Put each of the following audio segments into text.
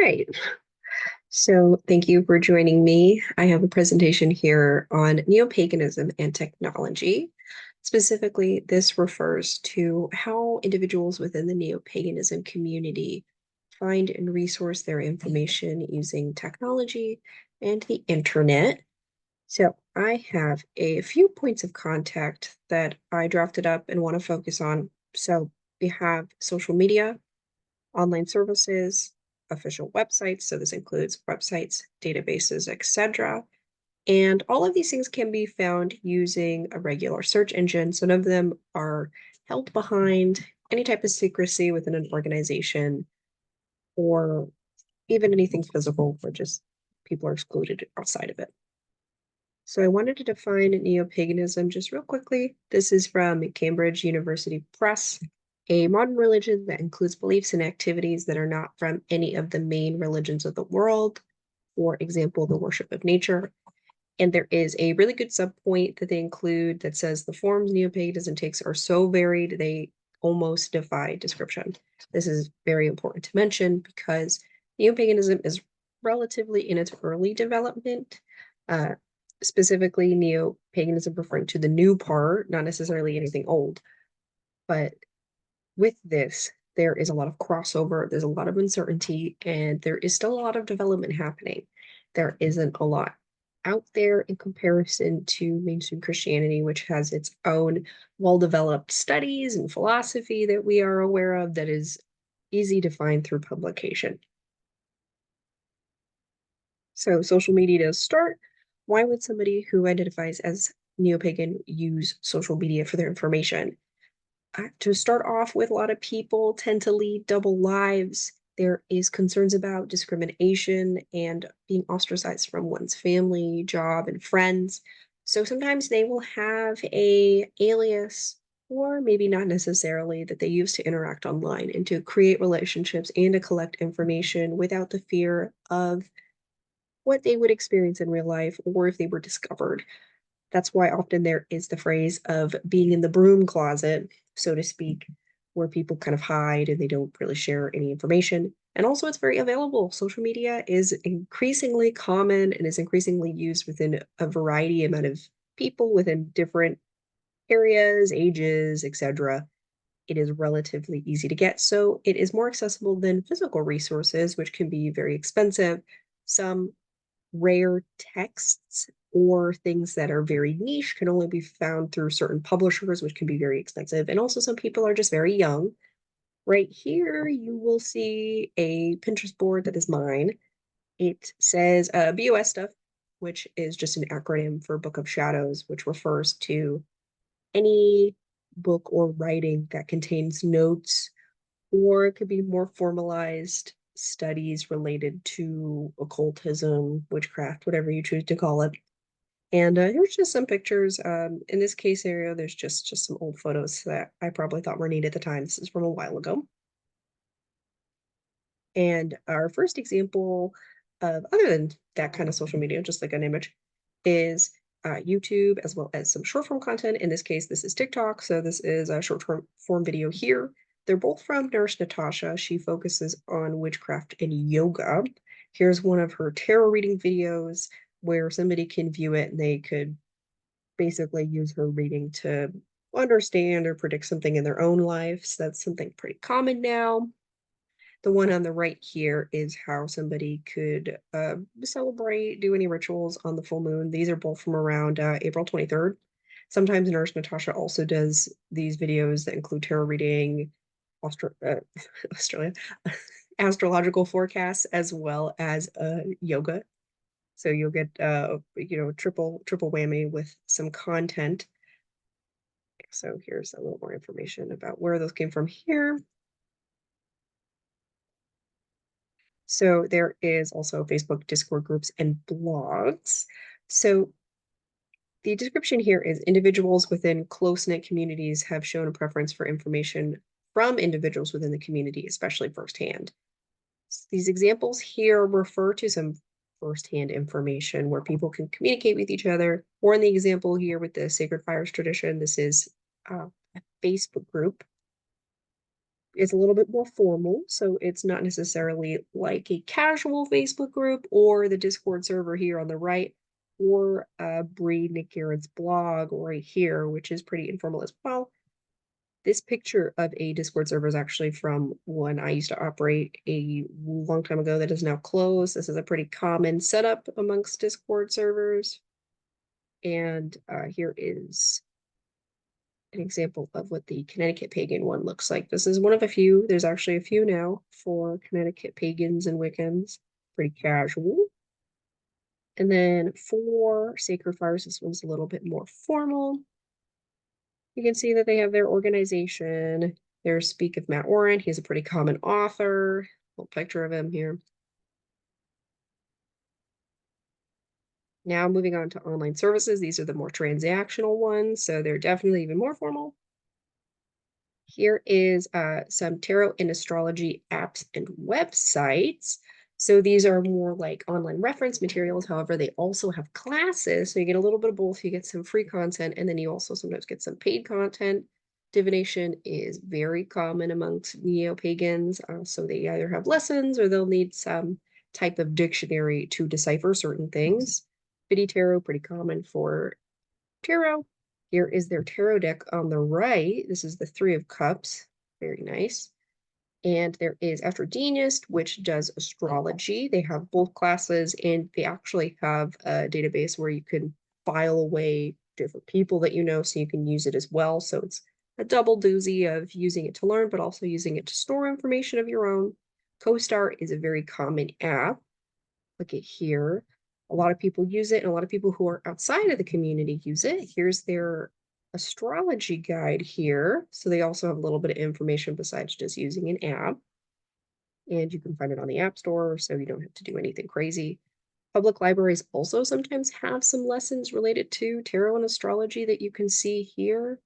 right. So thank you for joining me. I have a presentation here on neo-paganism and technology. Specifically, this refers to how individuals within the neo-paganism community find and resource their information using technology and the internet. So I have a few points of contact that I drafted up and want to focus on. So we have social media, online services, official websites. So this includes websites, databases, etc. And all of these things can be found using a regular search engine. So none of them are held behind any type of secrecy within an organization or even anything physical where just people are excluded outside of it. So I wanted to define neo-paganism just real quickly. This is from Cambridge University Press, a modern religion that includes beliefs and activities that are not from any of the main religions of the world, for example, the worship of nature. And there is a really good subpoint that they include that says the forms neo-paganism takes are so varied they almost defy description. This is very important to mention because neo-paganism is relatively in its early development. Uh, Specifically, neo-paganism referring to the new part, not necessarily anything old. But with this, there is a lot of crossover, there's a lot of uncertainty, and there is still a lot of development happening. There isn't a lot out there in comparison to mainstream Christianity, which has its own well-developed studies and philosophy that we are aware of that is easy to find through publication. So social media to start. Why would somebody who identifies as neo-pagan use social media for their information? To start off with, a lot of people tend to lead double lives. There is concerns about discrimination and being ostracized from one's family, job, and friends. So sometimes they will have a alias or maybe not necessarily that they use to interact online and to create relationships and to collect information without the fear of what they would experience in real life or if they were discovered. That's why often there is the phrase of being in the broom closet, so to speak, where people kind of hide and they don't really share any information. And also, it's very available. Social media is increasingly common and is increasingly used within a variety amount of people within different areas, ages, etc. It is relatively easy to get, so it is more accessible than physical resources, which can be very expensive. Some rare texts or things that are very niche can only be found through certain publishers, which can be very expensive. And also, some people are just very young. Right here, you will see a Pinterest board that is mine. It says BOS stuff, which is just an acronym for Book of Shadows, which refers to any book or writing that contains notes, or it could be more formalized studies related to occultism, witchcraft, whatever you choose to call it. And here's just some pictures. In this case area, there's just some old photos that I probably thought were neat at the time. This is from a while ago. And our first example of other than that kind of social media, just like an image, is YouTube as well as some short form content. In this case, this is TikTok. So this is a short form video here. They're both from Nurse Natasha. She focuses on witchcraft and yoga. Here's one of her tarot reading videos where somebody can view it and they could basically use her reading to understand or predict something in their own lives. That's something pretty common now. The one on the right here is how somebody could celebrate, do any rituals on the full moon. These are both from around April 23rd. Sometimes Nurse Natasha also does these videos that include tarot reading, Australia, astrological forecasts, as well as yoga. So you'll get triple whammy with some content. So here's a little more information about where those came from here. So there is also Facebook, Discord groups, and blogs. So the description here is individuals within close-knit communities have shown a preference for information from individuals within the community, especially firsthand. These examples here refer to some firsthand information where people can communicate with each other. Or in the example here with the Sacred Fires tradition, this is a Facebook group. is a little bit more formal, so it's not necessarily like a casual Facebook group or the Discord server here on the right, or Bree Nick Garrett's blog right here, which is pretty informal as well. This picture of a Discord server is actually from one I used to operate a long time ago that is now closed. This is a pretty common setup amongst Discord servers. And here is an example of what the Connecticut pagan one looks like. This is one of a few. There's actually a few now for Connecticut pagans and Wiccans. Pretty casual. And then for Sacred Fires, this one's a little bit more formal. You can see that they have their organization. There's Speak of Matt Warren. He's a pretty common author. Little picture of him here. Now moving on to online services. These are the more transactional ones, so they're definitely even more formal. Here is some tarot and astrology apps and websites. So these are more like online reference materials. However, they also have classes. So you get a little bit of both. You get some free content, and then you also sometimes get some paid content. Divination is very common amongst neo-pagans. So they either have lessons or they'll need some type of dictionary to decipher certain things. Biddy tarot, pretty common for tarot. Here is their tarot deck on the right. This is the Three of Cups. Very nice. And there is Astrogenius, which does astrology. They have both classes, and they actually have a database where you can file away different people that you know, so you can use it as well. So it's a double doozy of using it to learn, but also using it to store information of your own. CoStar is a very common app. Look at here. A lot of people use it, and a lot of people who are outside of the community use it. Here's their astrology guide here. So they also have a little bit of information besides just using an app. And you can find it on the App Store, so you don't have to do anything crazy. Public libraries also sometimes have some lessons related to tarot and astrology that you can see here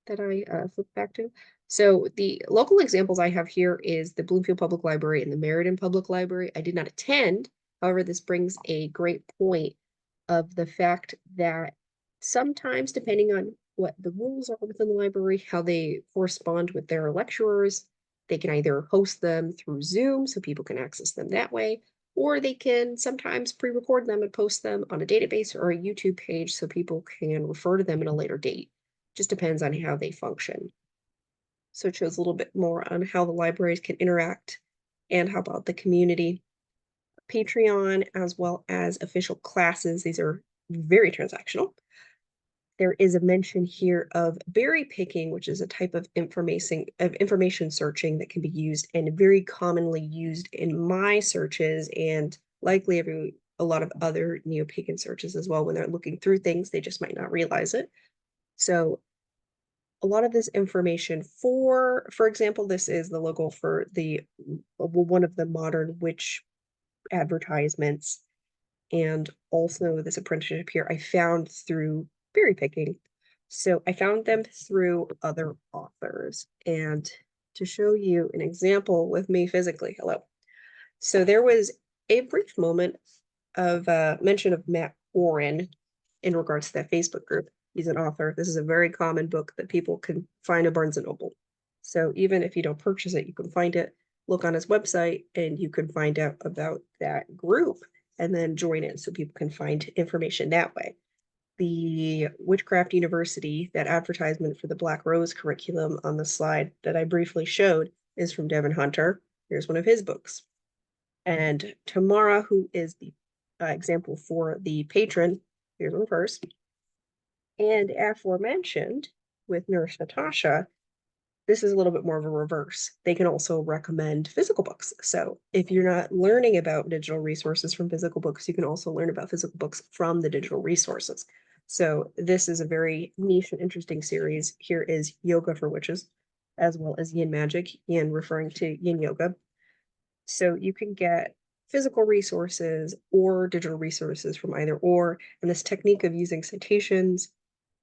that I flip back to. So the local examples I have here is the Bloomfield Public Library and the Meriden Public Library. I did not attend. However, this brings a great point of the fact that sometimes, depending on what the rules are within the library, how they correspond with their lecturers, they can either host them through Zoom so people can access them that way, or they can sometimes pre-record them and post them on a database or a YouTube page so people can refer to them at a later date. Just depends on how they function. So it shows a little bit more on how the libraries can interact and how about the community. Patreon, as well as official classes. These are very transactional. There is a mention here of berry picking, which is a type of information searching that can be used and very commonly used in my searches and likely a lot of other neo-pagan searches as well. When they're looking through things, they just might not realize it. So a lot of this information for example, this is the logo for the one of the modern witch advertisements, and also this apprenticeship here I found through berry picking. So I found them through other authors, and to show you an example with me physically, hello. So there was a brief moment of mention of Matt Warren in regards to that Facebook group. He's an author. This is a very common book that people can find at Barnes and Noble. So even if you don't purchase it, you can find it, look on his website, and you can find out about that group and then join it so people can find information that way. The Witchcraft University, that advertisement for the Black Rose curriculum on the slide that I briefly showed, is from Devin Hunter. Here's one of his books. And Tamara, who is the example for the patron, here's one first. And aforementioned with Nurse Natasha, this is a little bit more of a reverse. They can also recommend physical books. So if you're not learning about digital resources from physical books, you can also learn about physical books from the digital resources. So this is a very niche and interesting series. Here is Yoga for Witches, as well as Yin Magic, Yin referring to Yin Yoga. So you can get physical resources or digital resources from either or, and this technique of using citations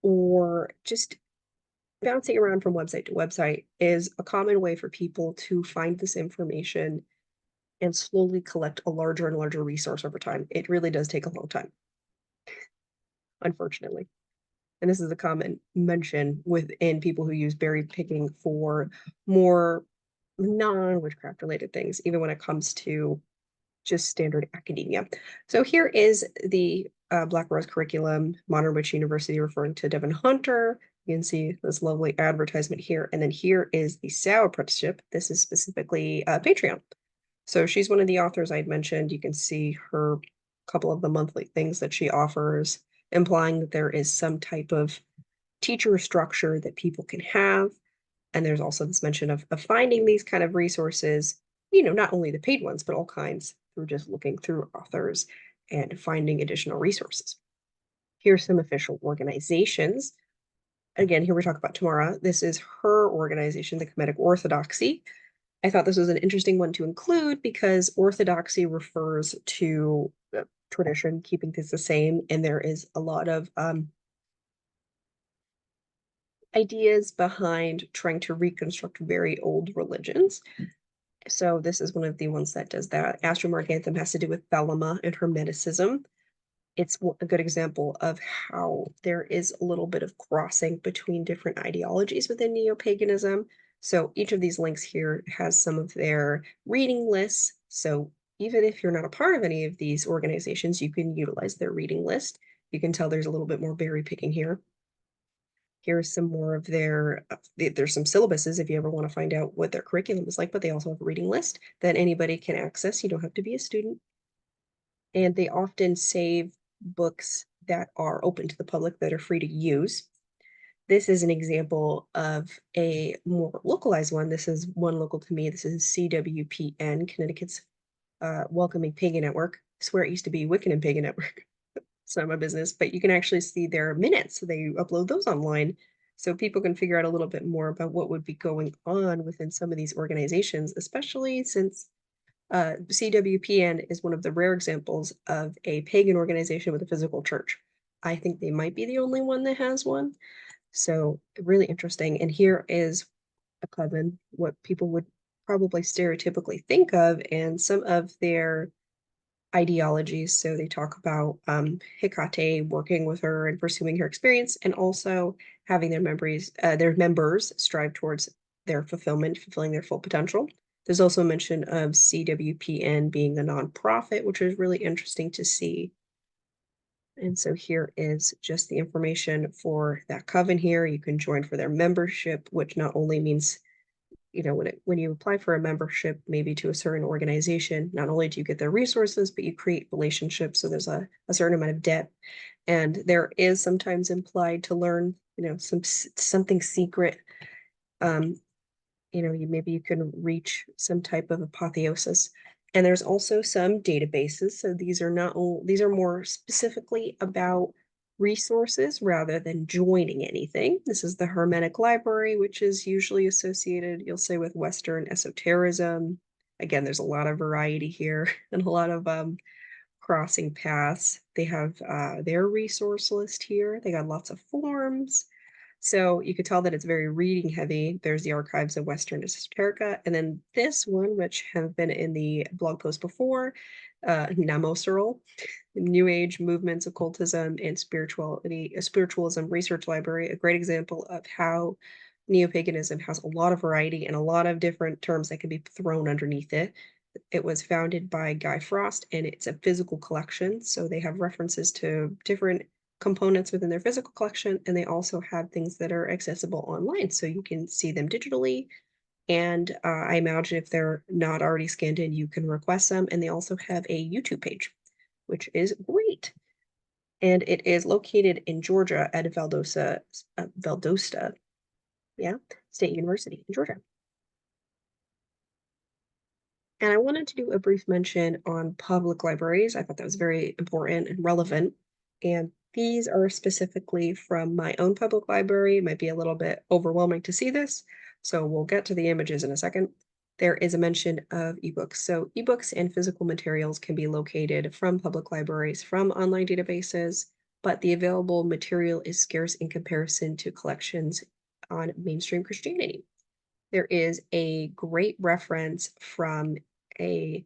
or just bouncing around from website to website is a common way for people to find this information and slowly collect a larger and larger resource over time. It really does take a long time, unfortunately. And this is a common mention within people who use berry picking for more non-witchcraft related things, even when it comes to just standard academia. So here is the Black Rose curriculum, Modern Witch University, referring to Devin Hunter. You can see this lovely advertisement here. And then here is the SAO apprenticeship. This is specifically Patreon. So she's one of the authors I'd mentioned. You can see her couple of the monthly things that she offers, implying that there is some type of teacher structure that people can have. And there's also this mention of finding these kind of resources, not only the paid ones, but all kinds through just looking through authors and finding additional resources. Here's some official organizations. Again, here we talk about Tamara. This is her organization, the Kemetic Orthodoxy. I thought this was an interesting one to include because orthodoxy refers to tradition, keeping things the same, and there is a lot of ideas behind trying to reconstruct very old religions. So this is one of the ones that does that. Astro-Morganthum has to do with Thelema and Hermeticism. It's a good example of how there is a little bit of crossing between different ideologies within neo-paganism. So each of these links here has some of their reading lists. So even if you're not a part of any of these organizations, you can utilize their reading list. You can tell there's a little bit more berry picking here. Here's some more of there's some syllabuses if you ever want to find out what their curriculum is like, but they also have a reading list that anybody can access. You don't have to be a student. And they often save books that are open to the public that are free to use. This is an example of a more localized one. This is one local to me. This is CWPN, Connecticut's Welcoming Pagan Network. I swear it used to be Wiccan and Pagan Network. It's not my business, but you can actually see their minutes. They upload those online so people can figure out a little bit more about what would be going on within some of these organizations, especially since CWPN is one of the rare examples of a pagan organization with a physical church. I think they might be the only one that has one. So really interesting. And here is a coven, what people would probably stereotypically think of, and some of their ideologies. So they talk about Hecate working with her and pursuing her experience, and also having their members strive towards their fulfilling their full potential. There's also a mention of CWPN being a nonprofit, which is really interesting to see. And so here is just the information for that coven here. You can join for their membership, which not only means when you apply for a membership, maybe to a certain organization, not only do you get their resources, but you create relationships. So there's a certain amount of debt, and there is sometimes implied to learn, something secret. Um, maybe you can reach some type of apotheosis. And there's also some databases. So these are more specifically about resources rather than joining anything. This is the Hermetic Library, which is usually associated, you'll say, with Western esotericism. Again, there's a lot of variety here and a lot of crossing paths. They have their resource list here. They got lots of forms. So you could tell that it's very reading heavy. There's the archives of Western esoterica. And then this one, which have been in the blog post before, Namoserol, New Age Movements, Occultism, and Spiritualism Research Library, a great example of how neo-paganism has a lot of variety and a lot of different terms that can be thrown underneath it. It was founded by Guy Frost, and it's a physical collection. So they have references to different components within their physical collection, and they also have things that are accessible online. So you can see them digitally. And I imagine if they're not already scanned in, you can request them. And they also have a YouTube page, which is great. And it is located in Georgia at Valdosta, yeah, State University in Georgia. And I wanted to do a brief mention on public libraries. I thought that was very important and relevant. And these are specifically from my own public library. It might be a little bit overwhelming to see this, so we'll get to the images in a second. There is a mention of ebooks. So ebooks and physical materials can be located from public libraries, from online databases, but the available material is scarce in comparison to collections on mainstream Christianity. There is a great reference from a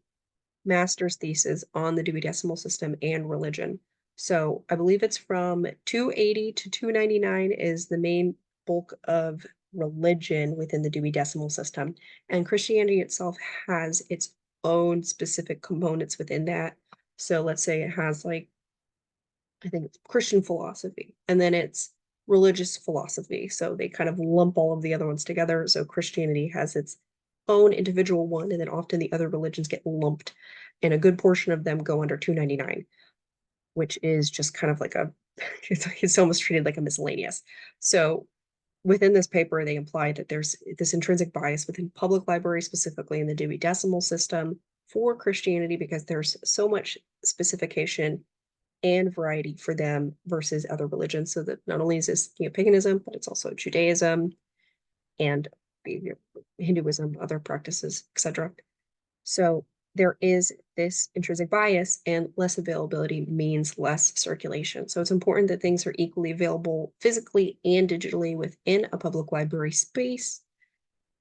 master's thesis on the Dewey Decimal System and religion. So I believe it's from 280 to 299 is the main bulk of religion within the Dewey Decimal System. And Christianity itself has its own specific components within that. So let's say it has like, I think it's Christian philosophy, and then it's religious philosophy. So they kind of lump all of the other ones together. So Christianity has its own individual one, and then often the other religions get lumped, and a good portion of them go under 299, which is just kind of like a, it's almost treated like a miscellaneous. So within this paper, they imply that there's this intrinsic bias within public libraries, specifically in the Dewey Decimal System, for Christianity because there's so much specification and variety for them versus other religions. So that not only is this paganism, but it's also Judaism and Hinduism, other practices, etc. So there is this intrinsic bias, and less availability means less circulation. So it's important that things are equally available physically and digitally within a public library space.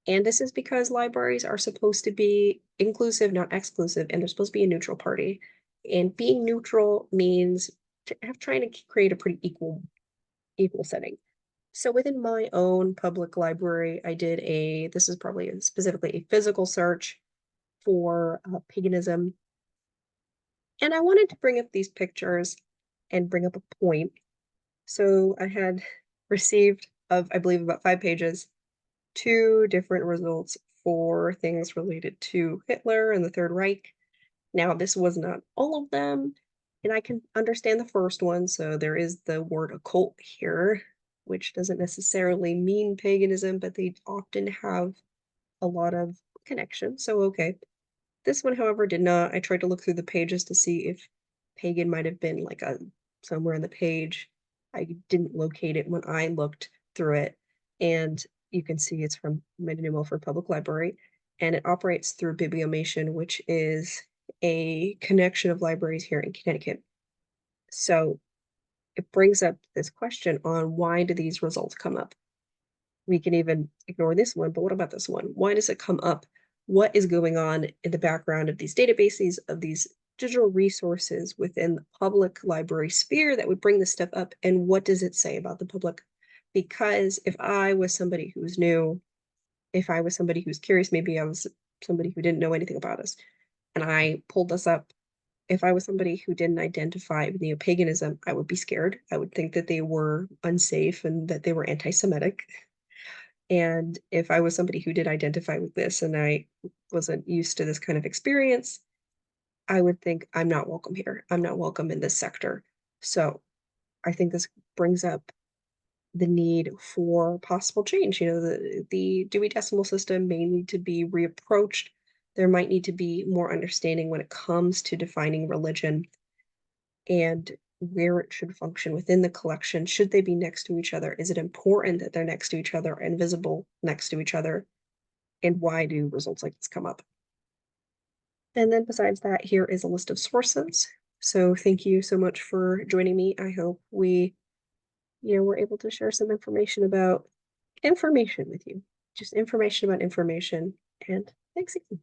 And this is because libraries are supposed to be inclusive, not exclusive, and they're supposed to be a neutral party. And being neutral means trying to create a pretty equal setting. So within my own public library, I did this is probably specifically a physical search for paganism. And I wanted to bring up these pictures and bring up a point. So I had received, of I believe about 5 pages, two different results for things related to Hitler and the Third Reich. Now, this was not all of them, and I can understand the first one. So there is the word occult here, which doesn't necessarily mean paganism, but they often have a lot of connection. So, okay. This one, however, did not. I tried to look through the pages to see if pagan might have been like a somewhere in the page. I didn't locate it when I looked through it. And you can see it's from New Milford Public Library, and it operates through Bibliomation, which is a connection of libraries here in Connecticut. So it brings up this question on why do these results come up? We can even ignore this one, but what about this one? Why does it come up? What is going on in the background of these databases, of these digital resources within the public library sphere that would bring this stuff up? And what does it say about the public? Because if I was somebody who's new, if I was somebody who's curious, maybe I was somebody who didn't know anything about us, and I pulled this up. If I was somebody who didn't identify with neo-paganism, I would be scared. I would think that they were unsafe and that they were anti-Semitic. And if I was somebody who did identify with this and I wasn't used to this kind of experience, I would think I'm not welcome here. I'm not welcome in this sector. So I think this brings up the need for possible change. The Dewey Decimal System may need to be reapproached. There might need to be more understanding when it comes to defining religion and where it should function within the collection. Should they be next to each other? Is it important that they're next to each other and visible next to each other? And why do results like this come up? And then besides that, here is a list of sources. So thank you so much for joining me. I hope we, were able to share some information with you. Just information about information. And thanks again.